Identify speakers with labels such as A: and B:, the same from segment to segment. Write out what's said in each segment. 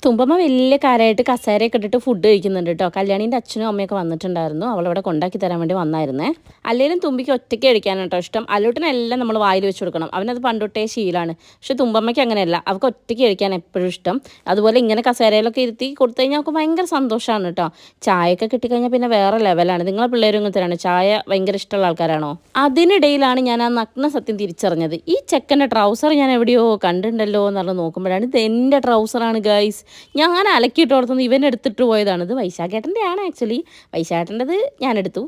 A: തുമ്പമ്മ വലിയ കാര്യമായിട്ട് കസേരയൊക്കെ ഇട്ടിട്ട് ഫുഡ് കഴിക്കുന്നുണ്ട് കേട്ടോ. കല്യാണീൻ്റെ അച്ഛനും അമ്മയൊക്കെ വന്നിട്ടുണ്ടായിരുന്നു. അവളവിടെ കൊണ്ടാക്കി തരാൻ വേണ്ടി വന്നായിരുന്നേ. അല്ലെങ്കിലും തുമ്പിക്ക് ഒറ്റയ്ക്ക് കഴിക്കാനാണ് കേട്ടോ ഇഷ്ടം. അല്ലൂട്ടിനെല്ലാം നമ്മൾ വായിൽ വെച്ച് കൊടുക്കണം. അവനത് പണ്ടൊട്ടേ ശീലമാണ്. പക്ഷെ തുമ്പമ്മയ്ക്ക് അങ്ങനെയല്ല, അവൾക്ക് ഒറ്റയ്ക്ക് കഴിക്കാൻ എപ്പോഴും ഇഷ്ടം. അതുപോലെ ഇങ്ങനെ കസേരയിലൊക്കെ ഇരുത്തി കൊടുത്തു കഴിഞ്ഞാൽ അവൾക്ക് ഭയങ്കര സന്തോഷമാണ് കേട്ടോ. ചായയൊക്കെ കിട്ടിക്കഴിഞ്ഞാൽ പിന്നെ വേറെ ലെവലാണ്. നിങ്ങളെ പിള്ളേരും ഇങ്ങനത്തെയാണ്, ചായ ഭയങ്കര ഇഷ്ടമുള്ള ആൾക്കാരാണോ? അതിനിടയിലാണ് ഞാൻ ആ നഗ്ന സത്യം തിരിച്ചറിഞ്ഞത്. ഈ ചെക്കൻ്റെ ട്രൗസർ ഞാൻ എവിടെയോ കണ്ടിട്ടുണ്ടല്ലോ എന്ന് പറഞ്ഞ് നോക്കുമ്പോഴാണ് ഇത് എൻ്റെ ട്രൗസറാണ് ഗൈസ്. ഞാൻ അലക്കിയിട്ട് ഓർത്തുനിന്ന് ഇവൻ എടുത്തിട്ട് പോയതാണ്. ഇത് വൈശാഖേട്ടൻ്റെ ആണ് ആക്ച്വലി. വൈശാഖേട്ടൻ്റെത് ഞാൻ എടുത്തു,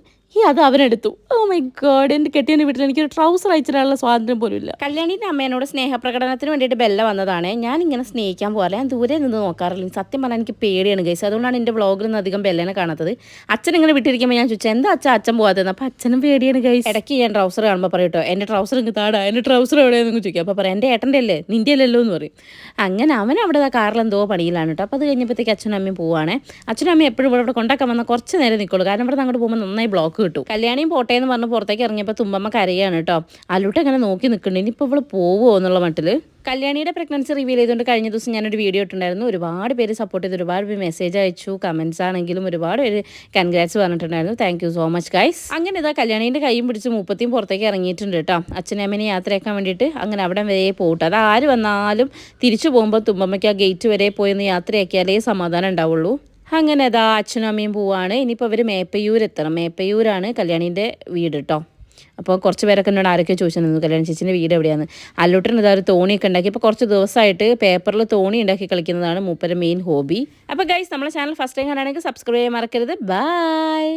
A: അത് അവനെടുത്തു. ഓ മൈ ഗോഡ്, എൻ്റെ കെട്ടിയൻ്റെ വീട്ടിൽ എനിക്കൊരു ട്രൗസർ അയച്ചിടാനുള്ള സ്വാതന്ത്ര്യം പോലും ഇല്ല. കല്യാണീൻ്റെ അമ്മേനോട് സ്നേഹപ്രകടനത്തിന് വേണ്ടിയിട്ട് ബെല്ല വന്നതാണ്. ഞാനിങ്ങനെ സ്നേഹിക്കാൻ പോകാറില്ല, ഞാൻ ദൂരെ നിന്ന് നോക്കാറില്ല. സത്യം പറഞ്ഞാൽ എനിക്ക് പേടിയാണ് ഗൈസ്. അതുകൊണ്ടാണ് എൻ്റെ വ്ളോഗിൽ നിന്ന് അധികം ബെല്ലനെ കാണാത്തത്. അച്ഛൻ ഇങ്ങനെ വിട്ടിരിക്കുമ്പോൾ ഞാൻ ചോദിച്ചാൽ എന്താ അച്ഛൻ പോകാത്തത്? അപ്പോൾ അച്ഛനും പേടിയാണ് ഗൈസ്. ഇടയ്ക്ക് ഞാൻ ട്രൗസർ കാണുമ്പോൾ പറയും കേട്ടോ, എൻ്റെ ട്രൗസർ ഇങ്ങ് താടാ, എൻ്റെ ട്രൗസർ എവിടെയെന്ന് ചോദിക്കും. അപ്പോൾ പറയാം എൻ്റെ ഏട്ടൻ്റെ അല്ലേ, നിൻ്റെ അല്ലല്ലോ എന്ന് പറയും. അങ്ങനെ അവൻ അവിടെ കാറിൽ എന്തോ പണിയിലാണ് കേട്ടോ. അപ്പോൾ അത് കഴിഞ്ഞപ്പോഴത്തേക്ക് അച്ഛനും അമ്മയും പോവാണ്. അച്ഛനും അമ്മയും എപ്പോഴും ഇവിടെ കൊണ്ടാക്കാൻ വന്നാൽ കുറച്ച് നേരം നിൽക്കുള്ളൂ, കാരണം ഇവിടെ അങ്ങോട്ട് പോകുമ്പോൾ നന്നായി ബ്ലോക്ക് കിട്ടും. കല്യാണിയും പോട്ടെ എന്ന് പറഞ്ഞ് പുറത്തേക്ക് ഇറങ്ങിയപ്പോൾ തുമ്പമ്മ കരയാണ് കേട്ടോ. അല്ലൂട്ട് അങ്ങനെ നോക്കി നിൽക്കുന്നുണ്ട്, ഇനിയിപ്പോൾ ഇവൾ പോവുമോ എന്നുള്ള മട്ടിൽ. കല്യാണിയുടെ പ്രഗ്നൻസി റിവീൽ ചെയ്തുകൊണ്ട് കഴിഞ്ഞ ദിവസം ഞാനൊരു വീഡിയോ ഇട്ടുണ്ടായിരുന്നു. ഒരുപാട് പേര് സപ്പോർട്ട് ചെയ്തു, ഒരുപാട് പേര് മെസ്സേജ് അയച്ചു, കമൻസ് ആണെങ്കിലും ഒരുപാട് പേര് കൺഗ്രാറ്റ്സ് പറഞ്ഞിട്ടുണ്ടായിരുന്നു. Thank you so much guys. അങ്ങനെ ഇതാ കല്യാണീൻ്റെ കൈയും പിടിച്ച് മൂപ്പത്തിയും പുറത്തേക്ക് ഇറങ്ങിയിട്ടുണ്ട് കേട്ടോ. അച്ഛനും അമ്മേനെ യാത്രയാക്കാൻ വേണ്ടിയിട്ട്. അങ്ങനെ അവിടെ വരെ പോകട്ടെ. അത് ആര് വന്നാലും തിരിച്ചു പോകുമ്പോൾ തുമ്പമ്മയ്ക്ക് ആ ഗേറ്റ് വരെ പോയെന്ന് യാത്രയാക്കിയാലേ സമാധാനം ഉണ്ടാവുള്ളൂ. അങ്ങനെ അതാ അച്ഛനും അമ്മയും പോവാണ്. ഇനിയിപ്പോൾ അവർ മേപ്പയ്യൂർ എത്തണം. മേപ്പയ്യൂരാണ് കല്യാണീൻ്റെ വീട് കേട്ടോ. അപ്പോൾ കുറച്ച് പേരൊക്കെ എന്നോട് ആരൊക്കെ ചോദിച്ചിരുന്നു കല്യാണി ചേച്ചിൻ്റെ വീട് എവിടെയാണ്. അല്ലൂട്ടൻ ഇതാ ഒരു തോണിയൊക്കെ ഉണ്ടാക്കി. ഇപ്പോൾ കുറച്ച് ദിവസമായിട്ട് പേപ്പറിൽ തോണി ഉണ്ടാക്കി കളിക്കുന്നതാണ് മൂപ്പരുടെ മെയിൻ ഹോബി. അപ്പോൾ ഗൈസ്, നമ്മളെ ചാനൽ ഫസ്റ്റ് ടൈം കാണുകയാണെങ്കിൽ സബ്സ്ക്രൈബ് ചെയ്യാൻ മറക്കരുത്. ബൈ.